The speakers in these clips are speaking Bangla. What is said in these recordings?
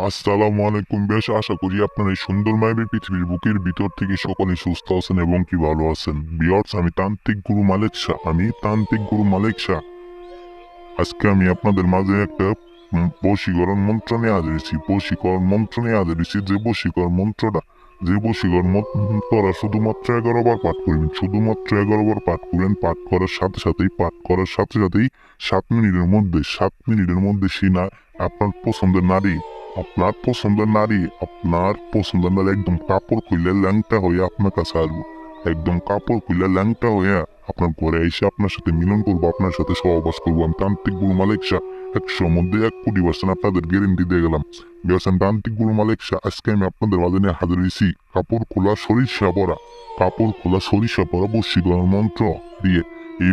আসসালামু আলাইকুম। বেশ আশা করি আপনার এই সুন্দর মায়াবী পৃথিবীর বুকের ভিতর থেকে সকলে সুস্থ আছেন এবং কি ভালো আছেন। ভিউয়ার্স, আমি তান্ত্রিক গুরু মালিক শাহ। আজকে আমি আপনাদের মাঝে একটা বশীকরণ মন্ত্র নিয়ে হাজির হয়েছি। যে বশীকরণ মন্ত্রটা শুধুমাত্র 11 বার পাঠ করবেন। শুধুমাত্র 11 বার পাঠ করবেন। পাঠ করার সাথে সাথেই 7 মিনিটের মধ্যে সে না আপনার পছন্দের নারী একদম কাপড় খুলে ল্যাংটা হয়ে আপনার কাছে আসবো। একদম কাপড় খুলে ল্যাংটা হয়ে আপনার ঘরে এসে আপনার সাথে মিলন করবো, আপনার সাথে সহবাস করবো। আমি তান্ত্রিক গুরু মালিক শাহ 100 মধ্যে 1 কোটি% আপনাদের গ্যারেন্টি দিয়ে গেলাম। বেসান তান্ত্রিক গুরু মালিক শাহ, আজকে আমি আপনাদের মাঝে নিয়ে হাজির হয়েছি কাপড় খোলা সরিষা পরা বশীকরণ মন্ত্র দিয়ে। এই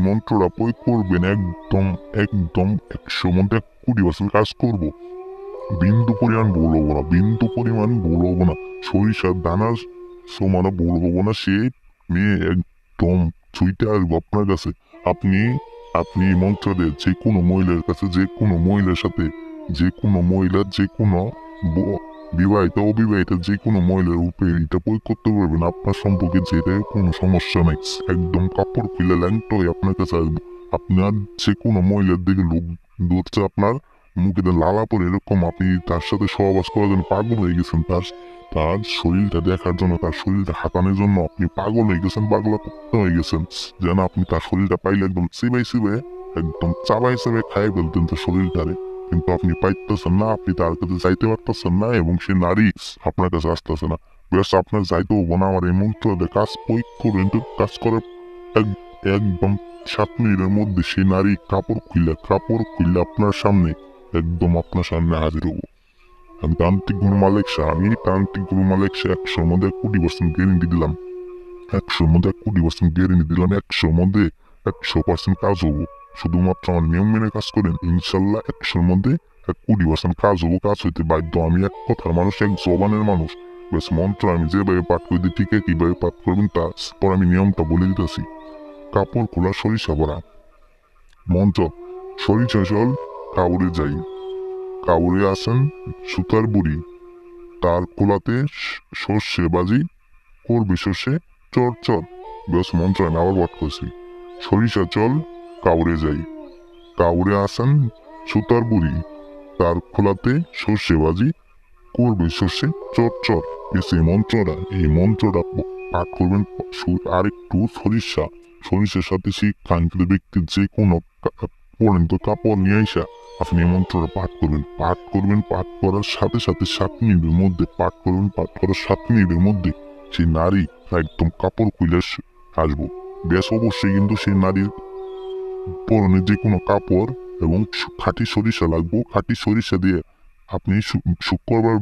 মন্ত্রটা প্রয়োগ করবেন একদম একদম 100 মধ্যে 1 কোটি% কাজ করবো। বিন্দু পরিমাণ ভুল হবো না। সরিষার দানার সমানও ভুল হবো না। সে মেয়ে একদম ছুইতে আসবো আপনার কাছে। আপনি আপনি এই মন্ত্র দিয়ে যে কোনো মহিলার কাছে, যে কোনো মহিলার সাথে, যে কোনো মহিলার, যে কোনো বিবাহিত অবিবাহিত যে কোনো মহিলার উপরে এটা প্রয়োগ করতে পারবেন। আপনার সম্পর্কে যেটা কোনো সমস্যা নাই। একদম কাপড় খুলে ল্যাংটো হয়ে আপনার কাছে আসবো। আপনার যে কোনো মহিলার দিকে লোক ধরছে, আপনার মুখে লালা পরে এরকম, আপনি তার সাথে সহবাস করার জন্য পাগল হয়ে গেছেন। তার শরীরটা দেখার জন্য, তার শরীরটা হাতানোর জন্য আপনি পাগল হয়ে গেছেন, পাগলা কুত্তা হয়ে গেছেন। যেন আপনি তার শরীরটা পাইলে একদম চিবাই একদম চাবাই খাই ফেলতেন তার শরীরটারে। কিন্তু আপনি পাইতেছেন না, আপনি তার কাছে যাইতে পারতেছেন না, এবং সে নারী আপনার কাছে আসতেছে না। বেশ, আপনার যাইতে হবো না। আমার এই মন্ত্রটা কাজ প্রয়োগ করবেন। কাজ করার একদম 7 মিনিটের মধ্যে সেই নারী কাপড় খুলে আপনার সামনে, একদম আপনার সামনে হাজির হবো। আমি তান্ত্রিক গুরু মালিক শাহ। 100 মধ্যে 1 কোটি% গ্যারেন্টি দিলাম। 100 কাজ হবো। শুধুমাত্র আমার নিয়ম মেনে কাজ করেন, ইনশাল্লাহ 100 মধ্যে 1 কোটি% কাজ হবো। কাজ হইতে বাধ্য। আমি এক কথার মানুষ, এক জবানের মানুষ। বেশ, মন্ত্র আমি যেভাবে পাঠ করে দিই, ঠিক কিভাবে পাঠ করবেন তারপর আমি নিয়মটা বলে দিতেছি। কাপড় খোলা সরিষা ভরা মন্ত্র। সরিষা জল কাউরে যাই, কাউরে আসেন সুতার বুড়ি, তার কোলাতে সর্ষে বাজি, করবে সর্ষে চর চর। বেশ, মন্ত্র আমি আবার পাঠ করছি। সরিষা চল কাউরে যাই, কাউরে আসেন সুতার বুড়ি, তার খোলাতে সর্ষে বাজি, করবে সর্ষে চর চর। বেশ, এই মন্ত্রটা পাঠ করবেন। আর একটু সরিষার সাথে সেই কাঙ্ক্ষিত ব্যক্তির যে কোনো পরন্ত কাপড় নিয়ে আসা আপনি এই মন্ত্রটা পাঠ করার সাথে সাথে 7 মিনিটের মধ্যে পাঠ করার 7 মিনিটের মধ্যে সেই নারী একদম কাপড় খুলে আসবো। বেশ, অবশ্যই কিন্তু সেই নারীর পরনে যে কোনো কাপড় এবং খাঁটি সরিষা লাগবো। খাঁটি সরিষা দিয়ে আপনি শুক্রবার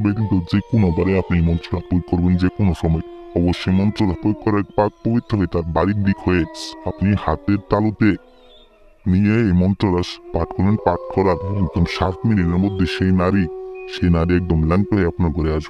ব্যতীত যে কোনো বারে আপনি এই মন্ত্রটা প্রয়োগ করবেন। যে কোনো সময় অবশ্যই মন্ত্রটা প্রয়োগ করার পাক পবিত্র হয়ে তার বাড়ির দিক হয়ে আপনি হাতের তালুতে নিয়ে এই মন্ত্রটা পাঠ করবেন। পাঠ করার একদম 7 মিনিটের মধ্যে সেই নারী একদম ল্যাংট হয়ে আপনার ঘরে আসবে।